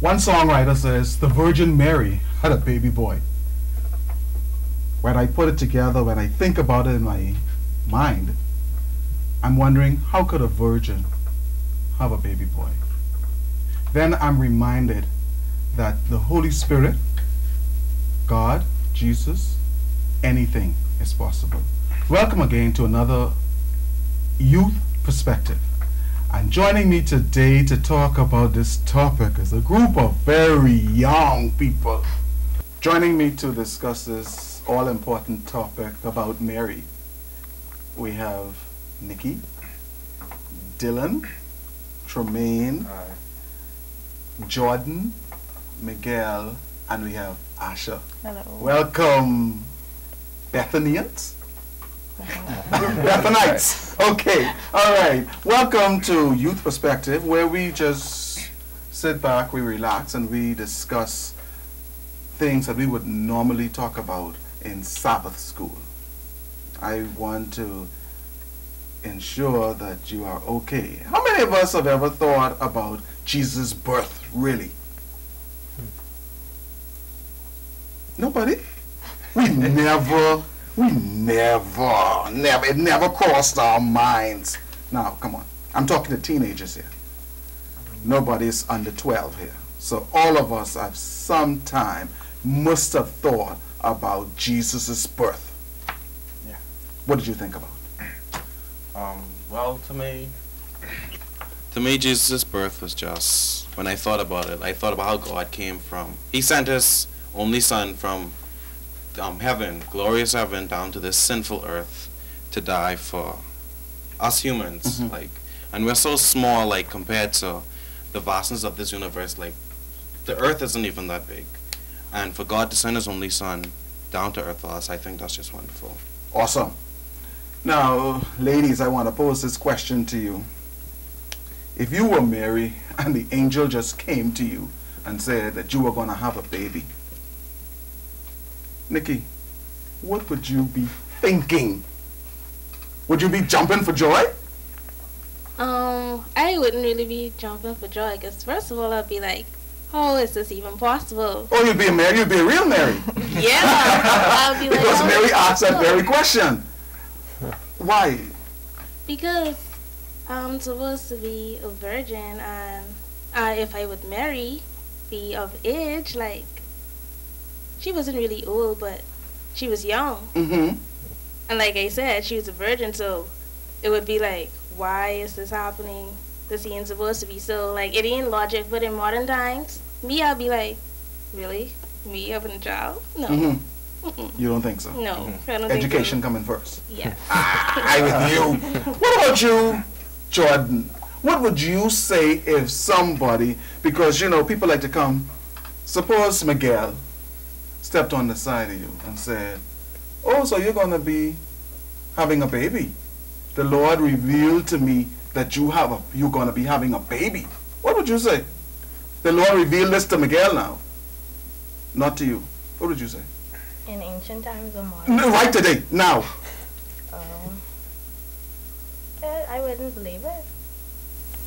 One songwriter says the Virgin Mary had a baby boy. When I put it together, when I think about it in my mind, I'm wondering, how could a virgin have a baby boy? Then I'm reminded that the Holy Spirit, God, Jesus, anything is possible. Welcome again to another Youth Perspective. And joining me today to talk about this topic is a group of very young people. Joining me to discuss this all-important topic about Mary, we have Nikki, Dylan, Tremaine, Jordan, Miguel, and we have Asha. Hello. Welcome, Bethanians. Bethanites. Okay. All right. Welcome to Youth Perspective, where we just sit back, we relax, and we discuss things that we would normally talk about in Sabbath school. I want to ensure that you are okay. How many of us have ever thought about Jesus' birth, really? Nobody? We never, it never crossed our minds. Now, come on. I'm talking to teenagers here. Nobody's under 12 here. So all of us at some time must have thought about Jesus' birth. Yeah. What did you think about? Well, to me, Jesus' birth was just, when I thought about it, I thought about how God came from, he sent his only son from heaven, glorious heaven, down to this sinful earth to die for us humans. Mm-hmm. And we're so small, compared to the vastness of this universe. The earth isn't even that big. And for God to send his only son down to earth for us, I think that's just wonderful. Awesome. Now, ladies, I want to pose this question to you. If you were Mary and the angel just came to you and said that you were going to have a baby, Nikki, what would you be thinking? Would you be jumping for joy? I wouldn't really be jumping for joy because first of all, I'd be like, how is this even possible? Oh, you'd be a Mary, you'd be a real Mary. Yeah, I'd be like, Because how Mary is this asked that possible? very question. Why? Because I'm supposed to be a virgin, and if I would marry, be of age, she wasn't really old, but she was young. Mm-hmm. And like I said, she was a virgin, so it would be like, why is this happening? This ain't supposed to be so. It ain't logic, but in modern times, I'll be like, really? Me having a child? No. Mm-hmm. Mm-mm. You don't think so? No, I don't Education think coming first. so. Yeah. I with you. What about you, Jordan? What would you say if somebody, because people like to come, suppose Miguel stepped on the side of you and said, oh, so you're going to be having a baby. The Lord revealed to me that you're going to be having a baby. What would you say? The Lord revealed this to Miguel now, not to you. What would you say? In ancient times or modern? No, right today, now. I wouldn't believe it.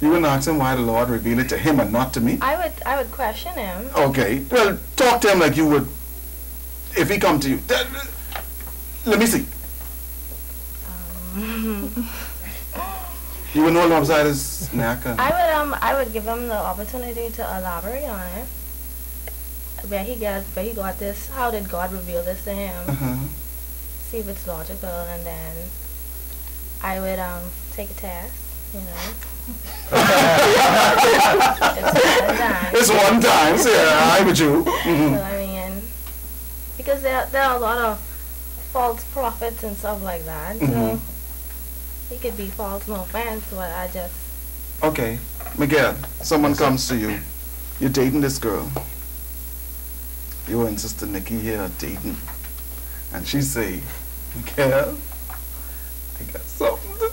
You wouldn't ask him why the Lord revealed it to him and not to me? I would question him. Okay. Well, talk to him like you would if he come to you. Let me see. You would know him upside his neck. I would give him the opportunity to elaborate on it. Where he got this, how did God reveal this to him? See if it's logical, and then I would take a test, It's one time, so yeah, I would you. So, I mean, because there are a lot of false prophets and stuff like that, so he could be false, no offense, but I just... Okay, Miguel, someone comes to you. You're dating this girl. You and Sister Nikki here are dating. And she say, Miguel, I got something to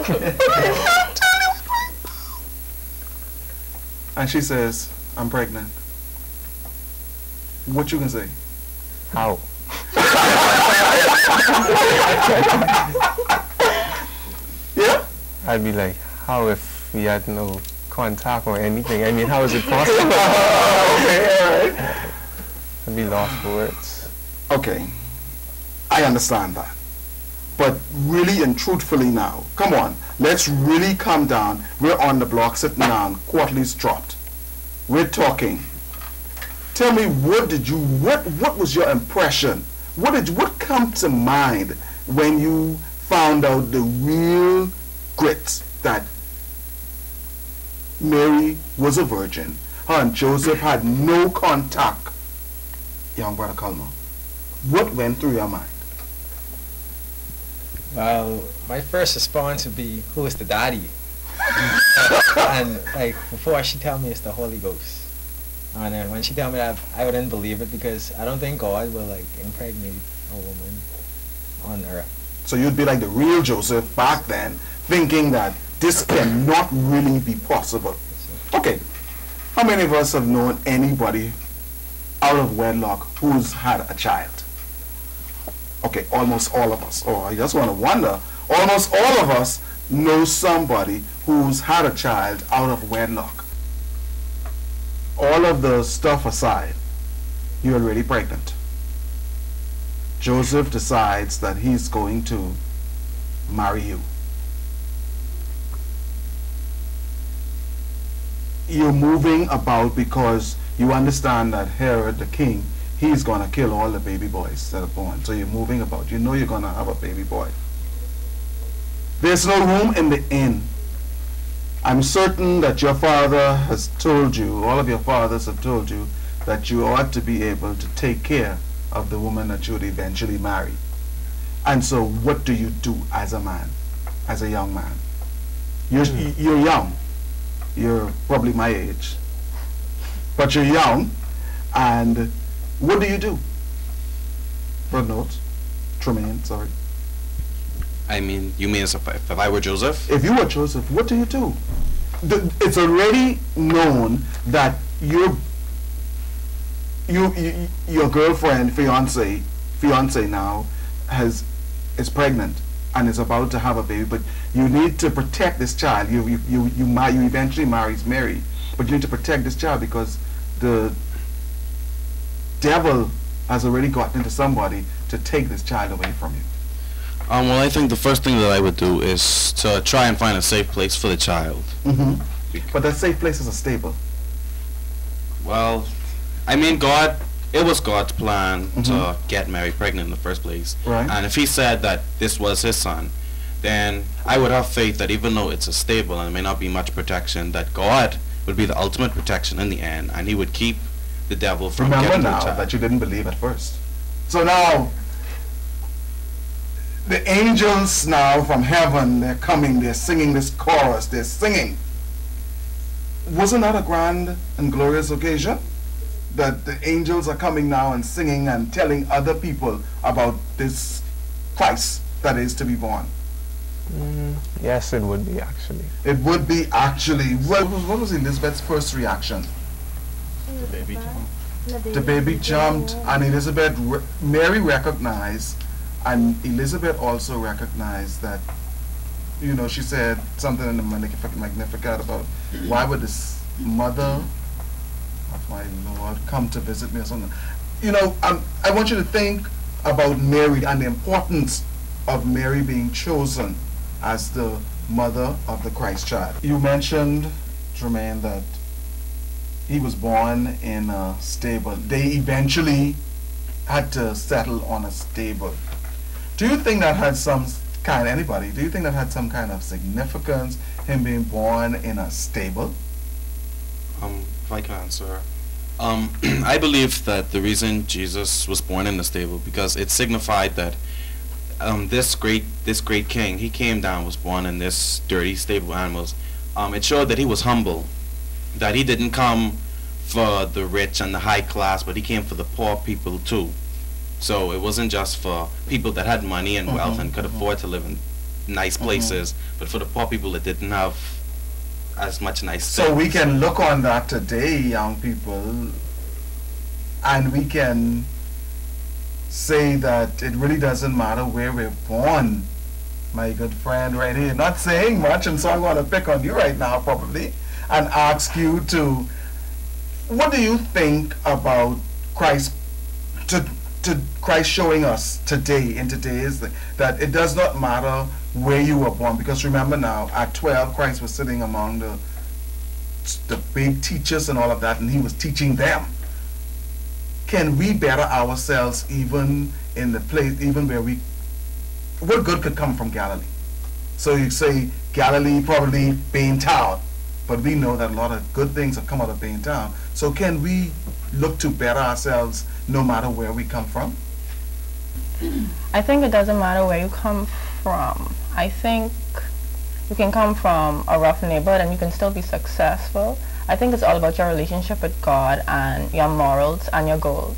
tell you. And she says, I'm pregnant. What you can say? How? Yeah? I'd be like, how if we had no contact or anything. I mean, how is it possible? Okay, all right. I'd be lost for words. Okay, I understand that. But really and truthfully now, come on, let's really come down. We're on the block sitting down, quarterly's dropped. We're talking. Tell me, what was your impression? What come to mind when you found out the real grit that Mary was a virgin, her and Joseph had no contact? Young brother Colmo, what went through your mind? Well, my first response would be, who is the daddy? And like before she tell me it's the Holy Ghost. And then when she tell me that, I wouldn't believe it because I don't think God will like impregnate a woman on earth. So you'd be like the real Joseph back then, thinking that this cannot really be possible. Okay, how many of us have known anybody out of wedlock who's had a child? Okay, almost all of us. Oh, I just want to wonder. Almost all of us know somebody who's had a child out of wedlock. All of the stuff aside, you're already pregnant. Joseph decides that he's going to marry you. You're moving about because you understand that Herod the king, he's going to kill all the baby boys that are born. So you're moving about. You know you're going to have a baby boy. There's no room in the inn. I'm certain that your father has told you, all of your fathers have told you, that you ought to be able to take care of the woman that you would eventually marry. And so what do you do as a man, as a young man? You're young. You're probably my age. But you're young, and what do you do? Brother Notes, Tremaine, sorry. I mean, you mean as if I were Joseph? If you were Joseph, what do you do? It's already known that your girlfriend, fiance now is pregnant and is about to have a baby, but you need to protect this child. You eventually marries Mary, but you need to protect this child because the devil has already gotten into somebody to take this child away from you. Well, I think the first thing that I would do is to try and find a safe place for the child. Mm-hmm. But that safe place is a stable. Well, I mean, it was God's plan to get Mary pregnant in the first place. Right. And if he said that this was his son, then I would have faith that even though it's a stable and there may not be much protection, that God would be the ultimate protection in the end, and he would keep the devil from Remember getting now the child. that you didn't believe at first. So now, the angels now from heaven, they're coming, they're singing this chorus, they're singing. Wasn't that a grand and glorious occasion? That the angels are coming now and singing and telling other people about this Christ that is to be born. Yes, it would be actually. It would be actually. Well, what was Elizabeth's first reaction? The baby jumped. The baby jumped, and Mary recognized, and Elizabeth also recognized that, you know, she said something in the Magnificat about why would this mother of my Lord come to visit me or something. You know, I want you to think about Mary and the importance of Mary being chosen as the mother of the Christ child. You mentioned, Tremaine, that he was born in a stable. They eventually had to settle on a stable. Do you think that had some kind of significance, him being born in a stable? If I can answer. I believe that the reason Jesus was born in the stable, because it signified that this great king, he came down, was born in this dirty stable of animals. It showed that he was humble, that he didn't come for the rich and the high class, but he came for the poor people too. So it wasn't just for people that had money and wealth and could afford to live in nice places, but for the poor people that didn't have as much nice things. So we can look on that today, young people, and we can say that it really doesn't matter where we're born. My good friend right here, not saying much, and so I'm going to pick on you right now probably. and ask you to, what do you think about Christ, to Christ showing us today, in today's, that it does not matter where you were born, because remember now, at 12, Christ was sitting among the big teachers and all of that, and he was teaching them. Can we better ourselves even in the place, even where we, what good could come from Galilee? So you say Galilee, probably Bain Town, but we know that a lot of good things have come out of Bain Town. So can we look to better ourselves no matter where we come from? I think it doesn't matter where you come from. I think you can come from a rough neighborhood and you can still be successful. I think it's all about your relationship with God and your morals and your goals.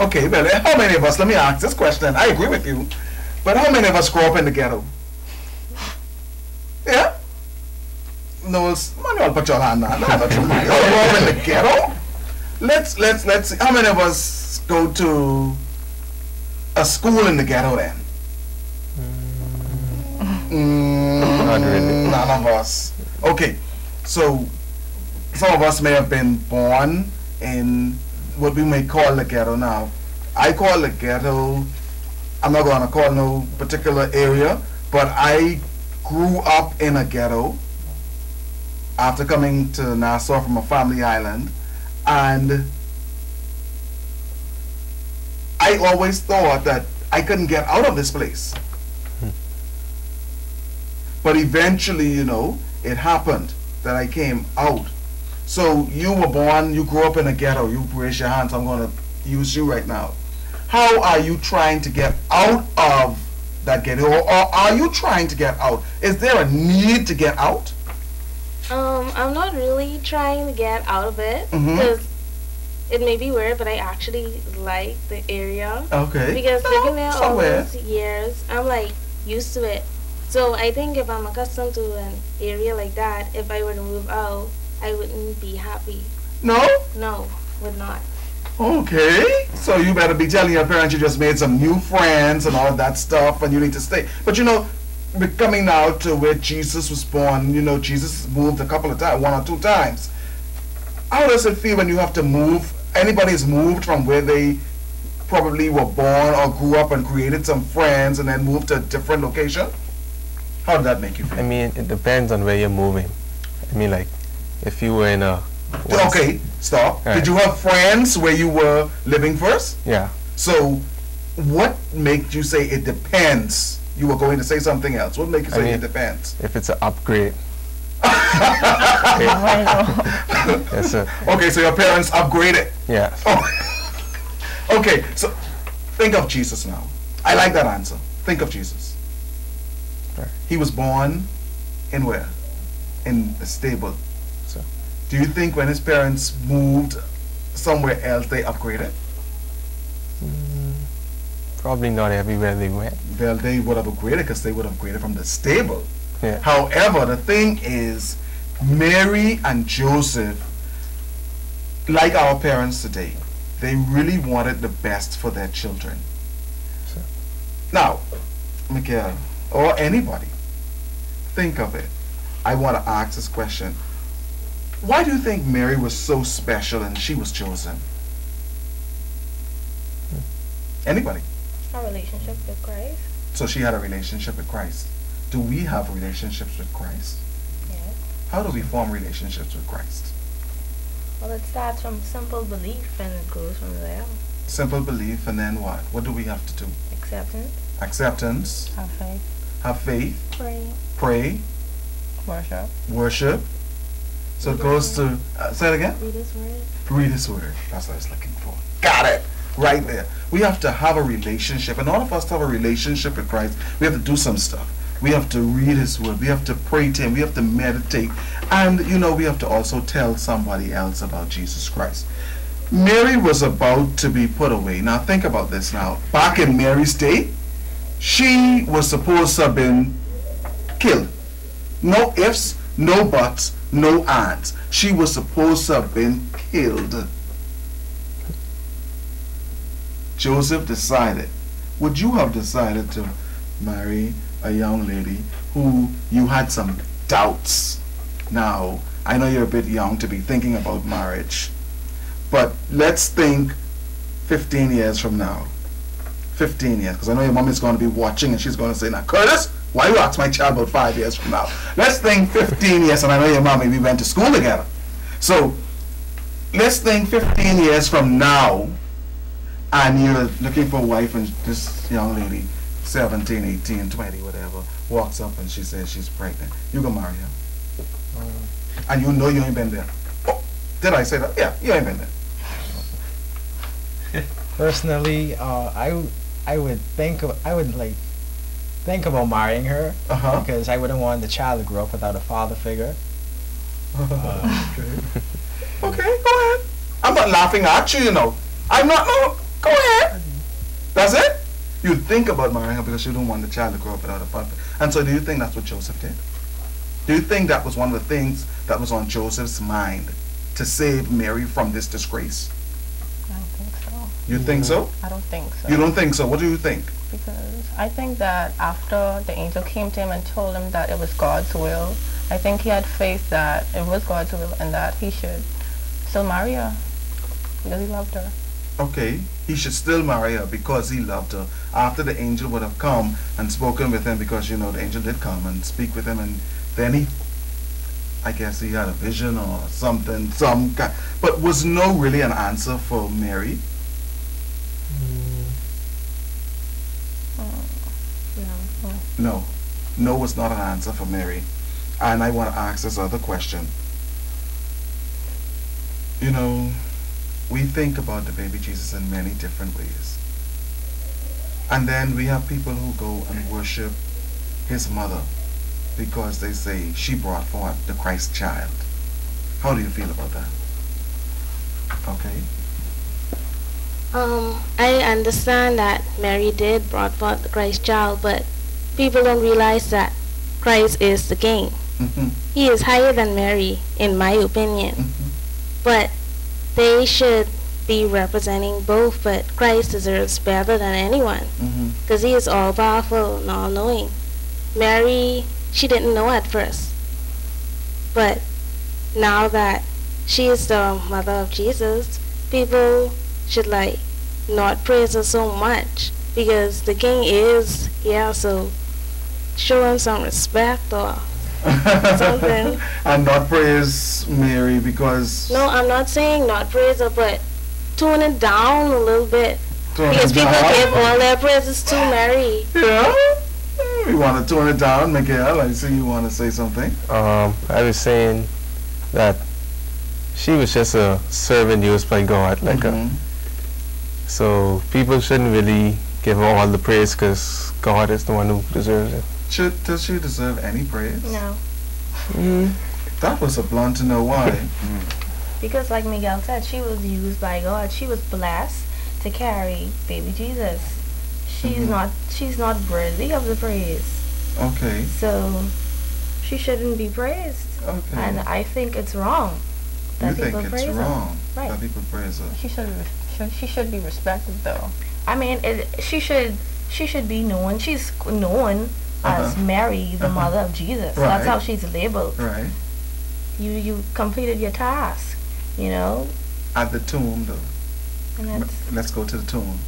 Okay, well, how many of us, let me ask this question, I agree with you, but how many of us grew up in the ghetto? Yeah? No, Manuel, put your hand on. No, not you, Manuel. You grew up in the ghetto? Let's see, how many of us go to a school in the ghetto then? Not really. None of us. Okay, so some of us may have been born in what we may call the ghetto now. I call the ghetto, I'm not going to call no particular area, but I grew up in a ghetto after coming to Nassau from a family island, and I always thought that I couldn't get out of this place. But eventually, you know, it happened that I came out. So you were born, you grew up in a ghetto, you raise your hands, I'm going to use you right now. How are you trying to get out of that ghetto, or are you trying to get out? Is there a need to get out? I'm not really trying to get out of it, because it may be weird, but I actually like the area. Okay. Because living there all somewhere. those years, I'm like used to it. So I think if I'm accustomed to an area like that, if I were to move out, I wouldn't be happy. No? No, would not. Okay. So you better be telling your parents you just made some new friends and all that stuff and you need to stay. But you know, we're coming now to where Jesus was born. You know, Jesus moved a couple of times, 1 or 2 times. How does it feel when you have to move? Anybody's moved from where they probably were born or grew up and created some friends and then moved to a different location? How did that make you feel? I mean, it depends on where you're moving. I mean, like, if you were in a... Okay, stop. Right. Did you have friends where you were living first? Yeah. So, what made you say it depends? You were going to say something else. What made you say it depends? If it's an upgrade. Yes, sir. Okay, so your parents upgraded. Yeah. Oh. Okay, so think of Jesus now. I like that answer. Think of Jesus. Right. He was born in where? In a stable. So. Do you think when his parents moved somewhere else, they upgraded? Probably not everywhere they went. Well, they would have upgraded because they would have upgraded from the stable. Yeah. However, the thing is, Mary and Joseph, like our parents today, they really wanted the best for their children. Sure. Now, Miguel, or anybody, think of it. I want to ask this question. Why do you think Mary was so special and she was chosen? Anybody? A relationship with Christ. So she had a relationship with Christ. Do we have relationships with Christ? Yes. How do we form relationships with Christ? Well, it starts from simple belief and it goes from there. Simple belief, and then what? What do we have to do? Acceptance. Acceptance, Have faith. have faith, Pray. pray, Worship. worship. So it goes to, say it again? Read his word. Read his word. That's what I was looking for. Got it. Right there. We have to have a relationship. In order for us to have a relationship with Christ, we have to do some stuff. We have to read his word. We have to pray to him. We have to meditate. And, you know, we have to also tell somebody else about Jesus Christ. Mary was about to be put away. Now, think about this now. Back in Mary's day, she was supposed to have been killed. No ifs, no buts, no ands. She was supposed to have been killed. Joseph decided. Would you have decided to marry a young lady who you had some doubts now, I know you're a bit young to be thinking about marriage, but let's think 15 years from now. 15 years, because I know your mom is going to be watching and she's going to say, now, Curtis, why you ask my child about 5 years from now? Let's think 15 years, and I know your mom, maybe we went to school together. So, let's think 15 years from now, and you're looking for a wife, and this young lady, 17, 18, 20, whatever, walks up and she says she's pregnant. You go marry her. And you know you ain't been there. Oh, did I say that? Yeah, you ain't been there. Personally, I would think about marrying her because I wouldn't want the child to grow up without a father figure. Okay, go ahead. I'm not laughing at you, you know. I'm not. No, go ahead. That's it. You think about marrying her because you don't want the child to grow up without a father. And so, do you think that's what Joseph did? Do you think that was one of the things that was on Joseph's mind to save Mary from this disgrace? I don't think so. You think so? I don't think so. You don't think so? What do you think? Because I think that after the angel came to him and told him that it was God's will, I think he had faith that it was God's will and that he should still marry her because he loved her. Okay, he should still marry her because he loved her. After the angel would have come and spoken with him, because you know the angel did come and speak with him, and then I guess he had a vision or something, some kind. But was no really an answer for Mary? No. No was not an answer for Mary. And I want to ask this other question. You know, we think about the baby Jesus in many different ways. And then we have people who go and worship his mother because they say she brought forth the Christ child. How do you feel about that? Okay. I understand that Mary did brought forth the Christ child, but people don't realize that Christ is the king. He is higher than Mary, in my opinion. But they should be representing both, but Christ deserves better than anyone because he is all-powerful and all-knowing. Mary, she didn't know at first, but now that she is the mother of Jesus, people should not praise her so much because the king is here, so show him some respect or something. And not praise Mary because... No, I'm not saying not praise her, but tone it down a little bit. Because people give all their praises to Mary. Yeah? We want to tone it down. Miguel, I see you want to say something. I was saying that she was just a servant used by God, so people shouldn't really give her all the praise because God is the one who deserves it. Does she deserve any praise? No. That was a blunt no. Why? Because like Miguel said, she was used by God. She was blessed to carry baby Jesus. She's not worthy of the praise. Okay. So she shouldn't be praised. Okay. And I think it's wrong that you people think praise it's her. wrong Right. that people praise her? She should be respected though. I mean, she should be known. She's known as Mary, the mother of Jesus. Right. That's how she's labeled. Right. You completed your task, you know. At the tomb, though. And Let's go to the tomb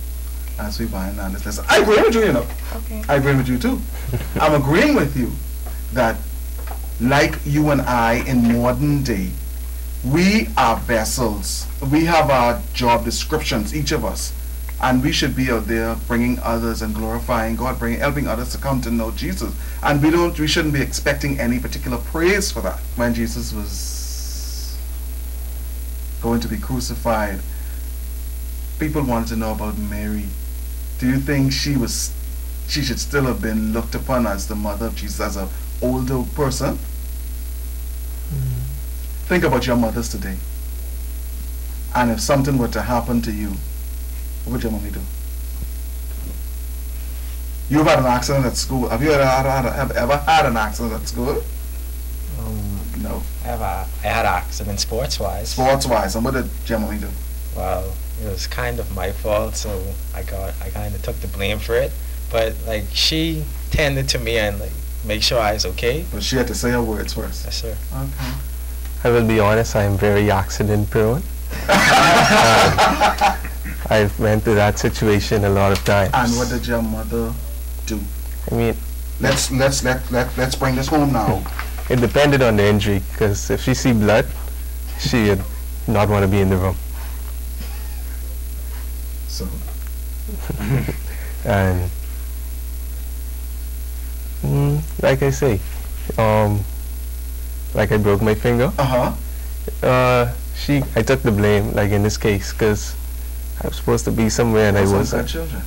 as we wind down this lesson. I agree with you, you know. Okay. I agree with you too. I'm agreeing with you that, like you and I in modern day, we are vessels. We have our job descriptions, each of us. And we should be out there bringing others and glorifying God, helping others to come to know Jesus. And we shouldn't be expecting any particular praise for that. When Jesus was going to be crucified, people wanted to know about Mary. Do you think she should still have been looked upon as the mother of Jesus, as an older person? Think about your mothers today. And if something were to happen to you, what would your mommy do? You've had an accident at school. Have you ever had an accident at school? No. I had an accident sports-wise. Sports-wise. And what did your mommy do? Well, it was kind of my fault, so I kind of took the blame for it. But she tended to me and make sure I was okay. But she had to say her words first. Yes, sir. Okay. I will be honest, I am very accident prone. I've went through that situation a lot of times. And what did your mother do? I mean, Let's bring this home now. it depended on the injury, because if she see blood, she would not want to be in the room. So, And like I say, like I broke my finger. I took the blame, like in this case, because I was supposed to be somewhere and I some wasn't. good children.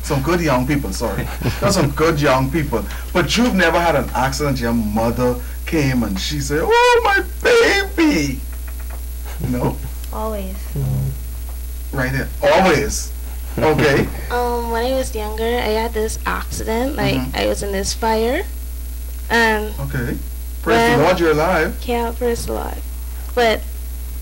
Some good young people, sorry. There's some good young people. But you've never had an accident, your mother came and she said, "Oh, my baby." No? Always. Right here. Always. Okay. When I was younger, I had this accident. Like, I was in this fire. And Okay. Praise the Lord, you're alive. yeah, praise the Lord. But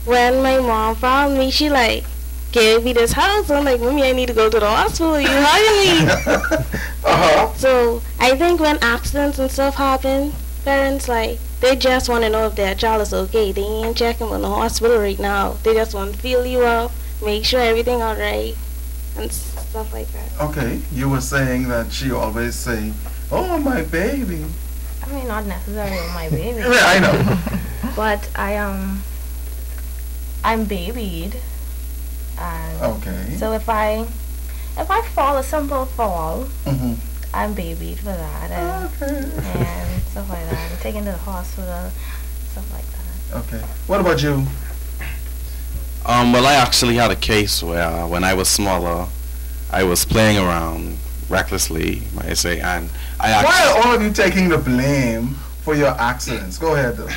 when my mom found me, she like gave me this house. I'm like, Mommy, I need to go to the hospital. You hired me. So I think when accidents and stuff happen, parents like they just want to know if their child is okay. They ain't checking in the hospital right now. They just want to feel you up, make sure everything all right, and stuff like that. Okay. You were saying that she always say, "Oh, my baby." I mean, not necessarily my baby. Yeah, I know. But I'm babied, and Okay. so if I fall a simple fall, Mm-hmm. I'm babied for that, and stuff like that. I'm taken to the hospital, stuff like that. Okay. What about you? Well, I actually had a case where when I was smaller, I was playing around recklessly, might I say, and I Why actually... are all of you taking the blame for your accidents? Go ahead, though.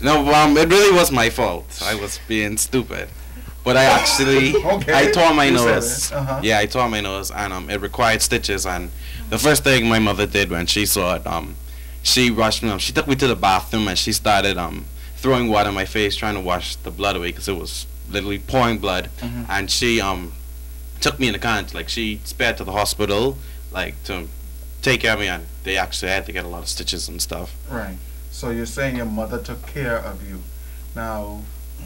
No, it really was my fault. I was being stupid. But I actually, Okay. I tore my You said nose. it. Uh-huh. Yeah, I tore my nose, and it required stitches. And the first thing my mother did when she saw it, she rushed me. She took me to the bathroom and she started throwing water in my face, trying to wash the blood away because it was literally pouring blood. And she took me in the car. Like she sped to the hospital, like to take care of me, and they actually had to get a lot of stitches and stuff. Right. So you're saying your mother took care of you. Now,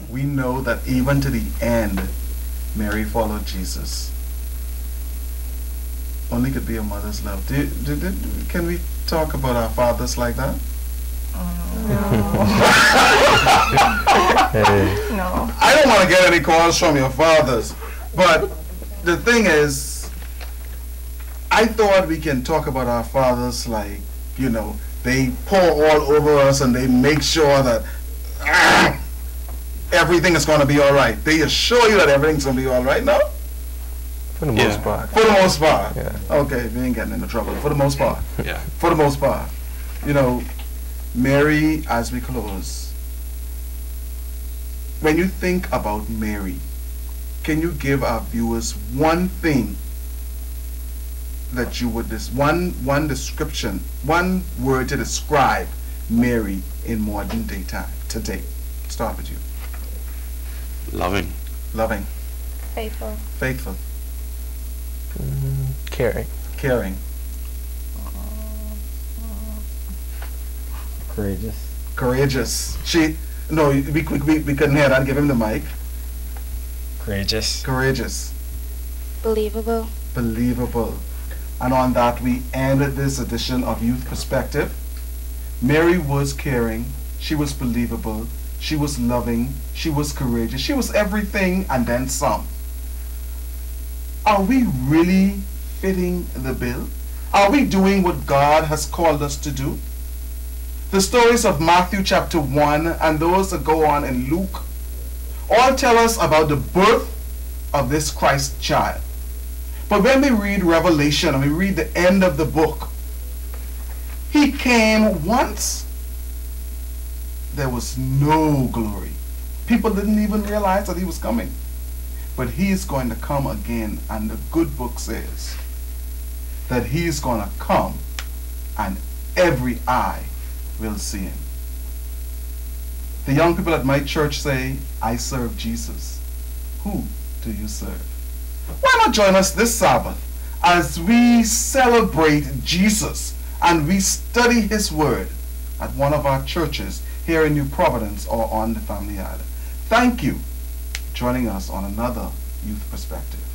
we know that even to the end, Mary followed Jesus. Only could be a mother's love. Can we talk about our fathers like that? No. I don't want to get any calls from your fathers, but the thing is, I thought we can talk about our fathers like, you know, they pour all over us and they make sure that everything is going to be all right. They assure you that everything's going to be all right now? For the most part. For the most part. Yeah. Okay, we ain't getting into trouble. For the most part. Yeah. For the most part. You know, Mary, as we close, when you think about Mary, can you give our viewers one thing that you would, one description, one word to describe Mary in modern day time, today? Start with you. Loving. Loving. Faithful. Faithful. Caring. Caring. Courageous. Courageous. We couldn't hear that. Give him the mic. Courageous. Courageous. Believable. Believable. And on that, we ended this edition of Youth Perspective. Mary was caring. She was believable. She was loving. She was courageous. She was everything and then some. Are we really fitting the bill? Are we doing what God has called us to do? The stories of Matthew chapter 1 and those that go on in Luke all tell us about the birth of this Christ child. But when we read Revelation and we read the end of the book, he came once. There was no glory. People didn't even realize that he was coming. But he is going to come again, and the good book says that he is going to come and every eye will see him. The young people at my church say, I serve Jesus. Who do you serve? Why not join us this Sabbath as we celebrate Jesus and we study his word at one of our churches here in New Providence or on the Family Island. Thank you for joining us on another Youth Perspective.